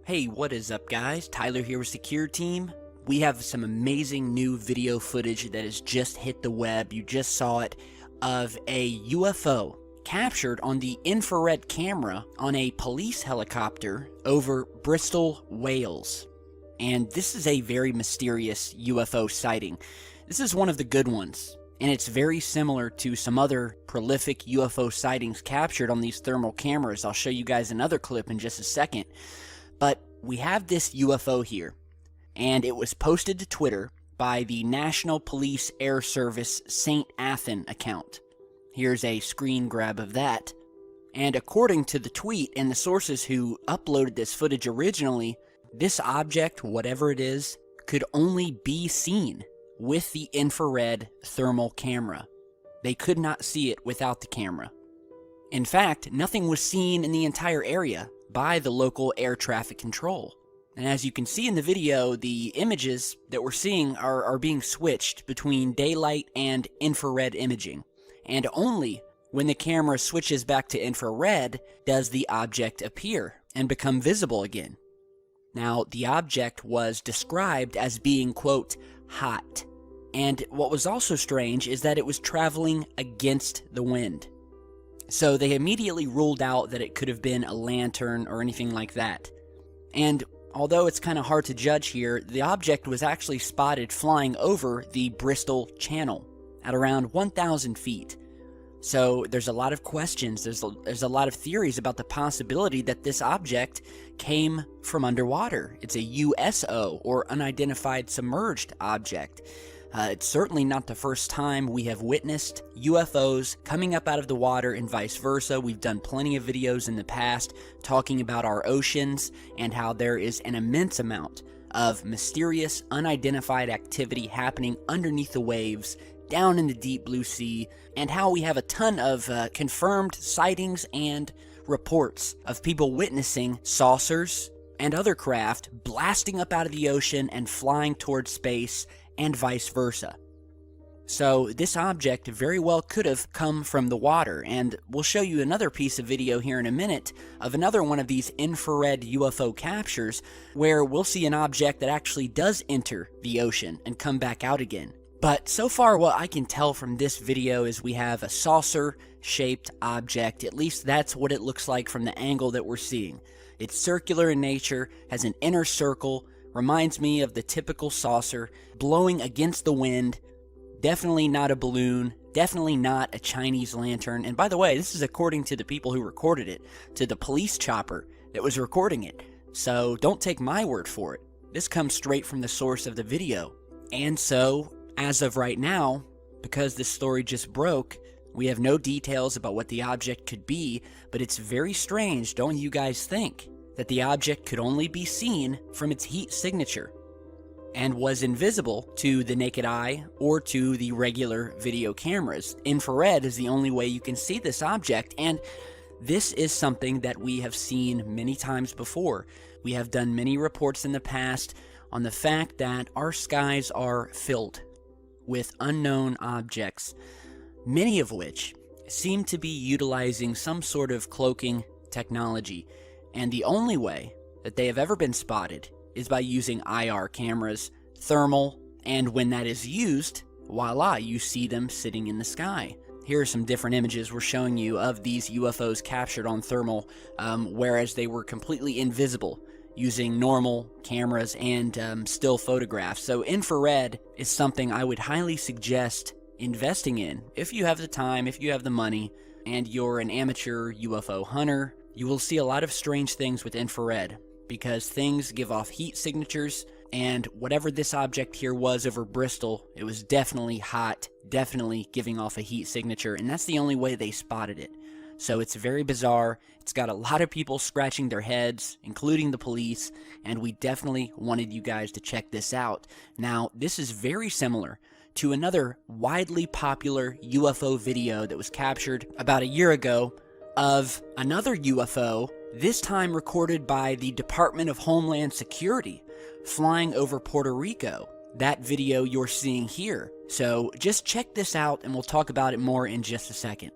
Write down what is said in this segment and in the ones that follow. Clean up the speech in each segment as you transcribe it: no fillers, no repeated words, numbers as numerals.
Hey, what is up guys? Tyler here with Secure Team. We have some amazing new video footage that has just hit the web. You just saw it, of a UFO captured on the infrared camera on a police helicopter over Bristol, Wales. And this is a very mysterious UFO sighting. This is one of the good ones, and it's very similar to some other prolific UFO sightings captured on these thermal cameras. I'll show you guys another clip in just a second. But we have this UFO here, and it was posted to Twitter by the National Police Air Service St. Athan account. Here's a screen grab of that. And according to the tweet and the sources who uploaded this footage originally, this object, whatever it is, could only be seen with the infrared thermal camera. They could not see it without the camera. In fact, nothing was seen in the entire area by the local air traffic control. And as you can see in the video, the images that we're seeing are being switched between daylight and infrared imaging. And only when the camera switches back to infrared does the object appear and become visible again. Now, the object was described as being, quote, hot. And what was also strange is that it was traveling against the wind. So they immediately ruled out that it could have been a lantern or anything like that. And although it's kind of hard to judge here, the object was actually spotted flying over the Bristol Channel at around 1,000 feet. So there's a lot of questions, there's a lot of theories about the possibility that this object came from underwater. It's a USO, or unidentified submerged object. It's certainly not the first time we have witnessed UFOs coming up out of the water and vice versa. We've done plenty of videos in the past talking about our oceans and how there is an immense amount of mysterious, unidentified activity happening underneath the waves down in the deep blue sea, and how we have a ton of confirmed sightings and reports of people witnessing saucers and other craft blasting up out of the ocean and flying towards space, and vice versa. So this object very well could have come from the water, and we'll show you another piece of video here in a minute of another one of these infrared UFO captures where we'll see an object that actually does enter the ocean and come back out again. But so far what I can tell from this video is we have a saucer-shaped object. At least that's what it looks like from the angle that we're seeing. It's circular in nature, has an inner circle, reminds me of the typical saucer, blowing against the wind. Definitely not a balloon, definitely not a Chinese lantern. And by the way, this is according to the people who recorded it, to the police chopper that was recording it. So don't take my word for it. This comes straight from the source of the video. And so, as of right now, because this story just broke, we have no details about what the object could be, but it's very strange, don't you guys think, that the object could only be seen from its heat signature and was invisible to the naked eye or to the regular video cameras. Infrared is the only way you can see this object, and this is something that we have seen many times before. We have done many reports in the past on the fact that our skies are filled with unknown objects, many of which seem to be utilizing some sort of cloaking technology. And the only way that they have ever been spotted is by using IR cameras, thermal, and when that is used, voila, you see them sitting in the sky. Here are some different images we're showing you of these UFOs captured on thermal, whereas they were completely invisible using normal cameras and still photographs. So infrared is something I would highly suggest investing in if you have the time, if you have the money, and you're an amateur UFO hunter. You will see a lot of strange things with infrared because things give off heat signatures, and whatever this object here was over Bristol, it was definitely hot, definitely giving off a heat signature, and that's the only way they spotted it. So it's very bizarre. It's got a lot of people scratching their heads, including the police, and we definitely wanted you guys to check this out. Now, this is very similar to another widely popular UFO video that was captured about a year ago of another UFO, this time recorded by the Department of Homeland Security, flying over Puerto Rico. That video you're seeing here. So just check this out and we'll talk about it more in just a second.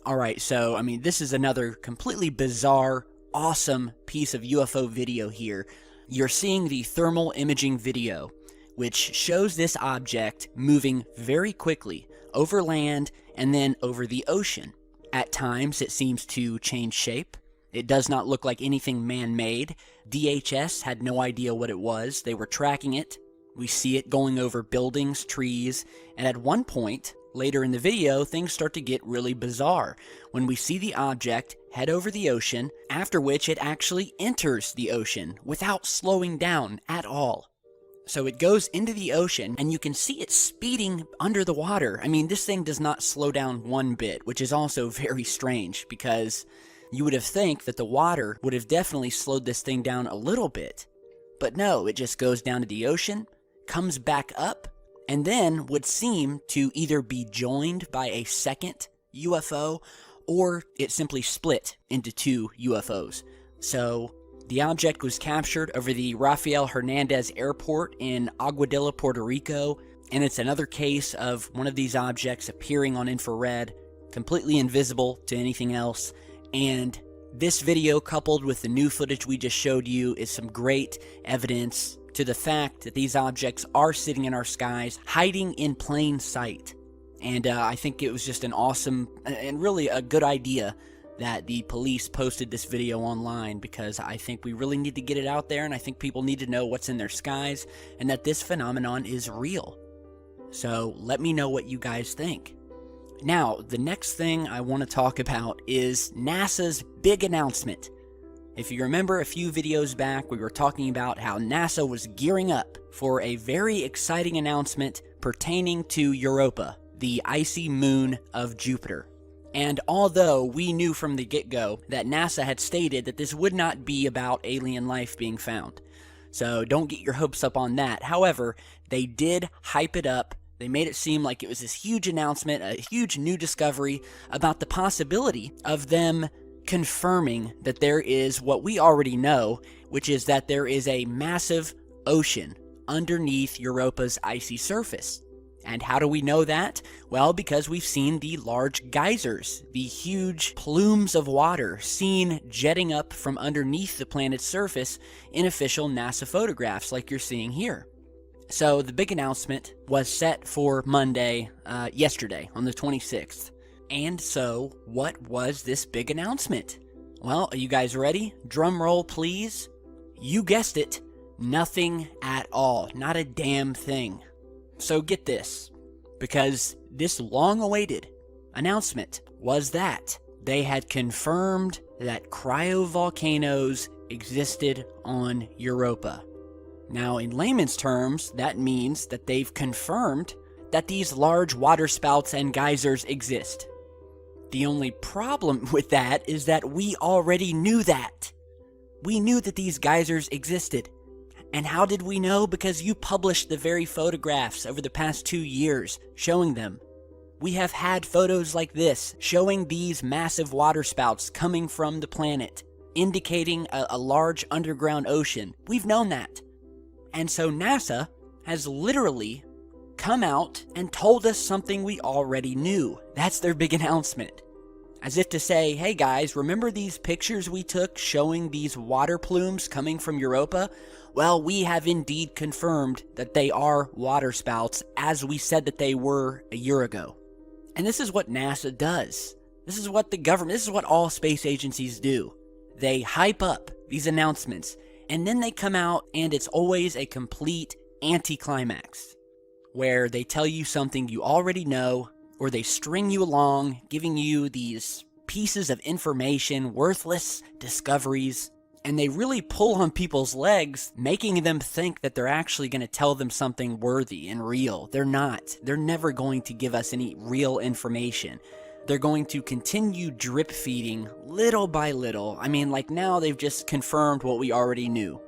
Alright, so, I mean, this is another completely bizarre, awesome piece of UFO video here. You're seeing the thermal imaging video, which shows this object moving very quickly over land and then over the ocean. At times, it seems to change shape. It does not look like anything man-made. DHS had no idea what it was. They were tracking it. We see it going over buildings, trees, and at one point, later in the video, things start to get really bizarre when we see the object head over the ocean, after which it actually enters the ocean without slowing down at all. So it goes into the ocean, and you can see it speeding under the water. I mean, this thing does not slow down one bit, which is also very strange, because you would have think that the water would have definitely slowed this thing down a little bit. But no, it just goes down to the ocean, comes back up, and then would seem to either be joined by a second UFO, or it simply split into two UFOs. So the object was captured over the Rafael Hernandez Airport in Aguadilla, Puerto Rico, and it's another case of one of these objects appearing on infrared, completely invisible to anything else. And this video, coupled with the new footage we just showed you, is some great evidence to the fact that these objects are sitting in our skies, hiding in plain sight. And I think it was just an awesome and really a good idea that the police posted this video online, because I think we really need to get it out there, and I think people need to know what's in their skies and that this phenomenon is real. So let me know what you guys think. Now, the next thing I want to talk about is NASA's big announcement. If you remember a few videos back, we were talking about how NASA was gearing up for a very exciting announcement pertaining to Europa, the icy moon of Jupiter. And although we knew from the get-go that NASA had stated that this would not be about alien life being found, so don't get your hopes up on that. However, they did hype it up. They made it seem like it was this huge announcement, a huge new discovery about the possibility of them confirming that there is what we already know, which is that there is a massive ocean underneath Europa's icy surface. And how do we know that? Well, because we've seen the large geysers, the huge plumes of water seen jetting up from underneath the planet's surface in official NASA photographs like you're seeing here. So the big announcement was set for Monday, yesterday, on the 26th. And so, what was this big announcement? Well, are you guys ready? Drum roll, please. You guessed it. Nothing at all. Not a damn thing. So get this, because this long-awaited announcement was that they had confirmed that cryovolcanoes existed on Europa. Now, in layman's terms, that means that they've confirmed that these large waterspouts and geysers exist. The only problem with that is that we already knew that. We knew that these geysers existed. And how did we know? Because you published the very photographs over the past 2 years showing them. We have had photos like this showing these massive waterspouts coming from the planet, indicating a large underground ocean. We've known that. And so NASA has literally come out and told us something we already knew. That's their big announcement. As if to say, hey guys, remember these pictures we took showing these water plumes coming from Europa? Well, we have indeed confirmed that they are waterspouts, as we said that they were a year ago. And this is what NASA does. This is what the government, this is what all space agencies do. They hype up these announcements, and then they come out and it's always a complete anticlimax, where they tell you something you already know, or they string you along, giving you these pieces of information, worthless discoveries, and they really pull on people's legs, making them think that they're actually going to tell them something worthy and real. They're not. They're never going to give us any real information. They're going to continue drip feeding little by little. I mean, like now they've just confirmed what we already knew.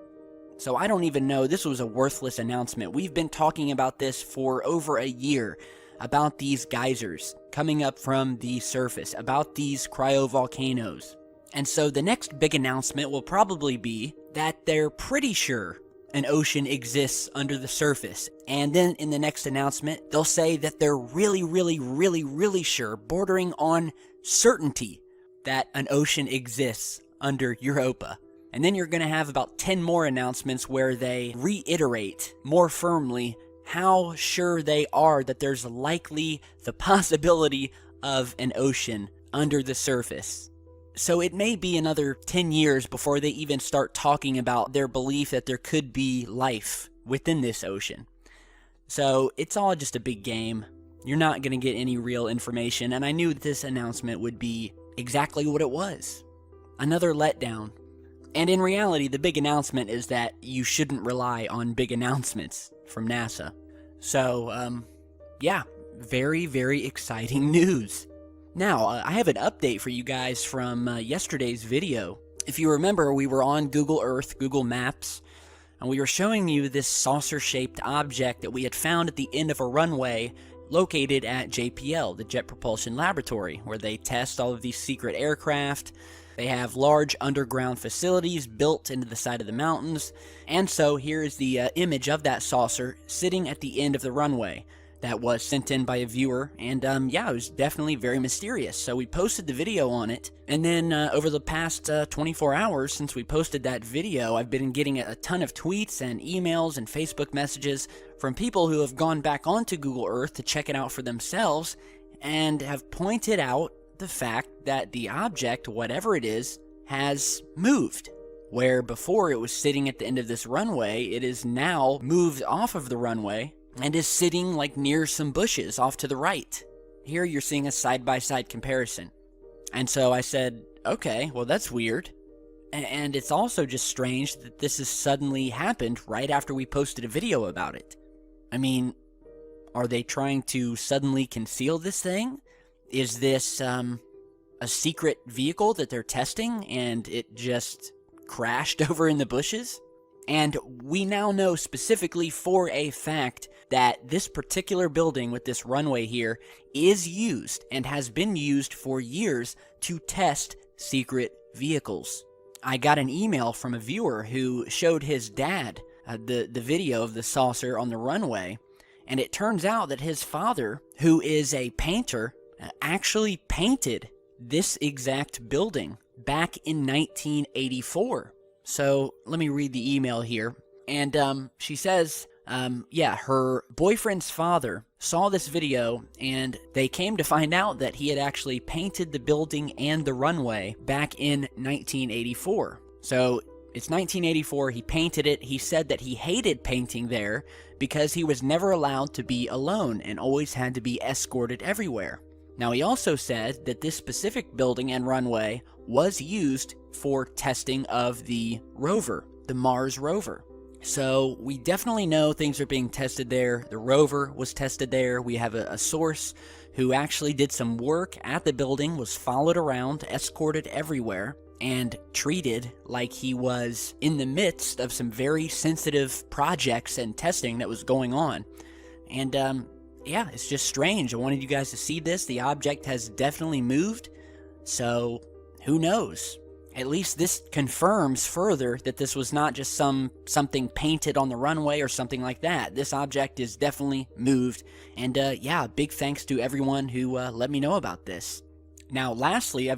So I don't even know. This was a worthless announcement. We've been talking about this for over a year, about these geysers coming up from the surface, about these cryovolcanoes. And so the next big announcement will probably be that they're pretty sure an ocean exists under the surface. And then in the next announcement, they'll say that they're really sure, bordering on certainty, that an ocean exists under Europa. And then you're going to have about 10 more announcements where they reiterate more firmly how sure they are that there's likely the possibility of an ocean under the surface. So it may be another 10 years before they even start talking about their belief that there could be life within this ocean. So it's all just a big game. You're not going to get any real information, and I knew that this announcement would be exactly what it was. Another letdown. And in reality, the big announcement is that you shouldn't rely on big announcements from NASA. So, yeah, very exciting news. Now, I have an update for you guys from yesterday's video. If you remember, we were on Google Earth, Google Maps, and we were showing you this saucer-shaped object that we had found at the end of a runway located at JPL, the Jet Propulsion Laboratory, where they test all of these secret aircraft. They have large underground facilities built into the side of the mountains. And so here is the image of that saucer sitting at the end of the runway. That was sent in by a viewer, and yeah, it was definitely very mysterious. So we posted the video on it, and then over the past 24 hours since we posted that video, I've been getting a ton of tweets and emails and Facebook messages from people who have gone back onto Google Earth to check it out for themselves, and have pointed out the fact that the object, whatever it is, has moved. Where before it was sitting at the end of this runway, it is now moved off of the runway, and is sitting like near some bushes off to the right. Here you're seeing a side-by-side comparison. And so I said, okay, well that's weird. And it's also just strange that this has suddenly happened right after we posted a video about it. I mean, are they trying to suddenly conceal this thing? Is this a secret vehicle that they're testing and it just crashed over in the bushes? And we now know specifically for a fact that this particular building with this runway here is used and has been used for years to test secret vehicles. I got an email from a viewer who showed his dad the video of the saucer on the runway, and it turns out that his father, who is a painter, actually painted this exact building back in 1984. So let me read the email here. And she says, yeah, her boyfriend's father saw this video and they came to find out that he had actually painted the building and the runway back in 1984. So it's 1984, he painted it. He said that he hated painting there because he was never allowed to be alone and always had to be escorted everywhere. Now, he also said that this specific building and runway was used for testing of the rover, the Mars rover. So we definitely know things are being tested there. The rover was tested there. We have a source who actually did some work at the building, was followed around, escorted everywhere, and treated like he was in the midst of some very sensitive projects and testing that was going on. And yeah, it's just strange. I wanted you guys to see this. The object has definitely moved, so who knows? At least this confirms further that this was not just something painted on the runway or something like that. This object is definitely moved, and yeah, big thanks to everyone who let me know about this. Now, lastly, I've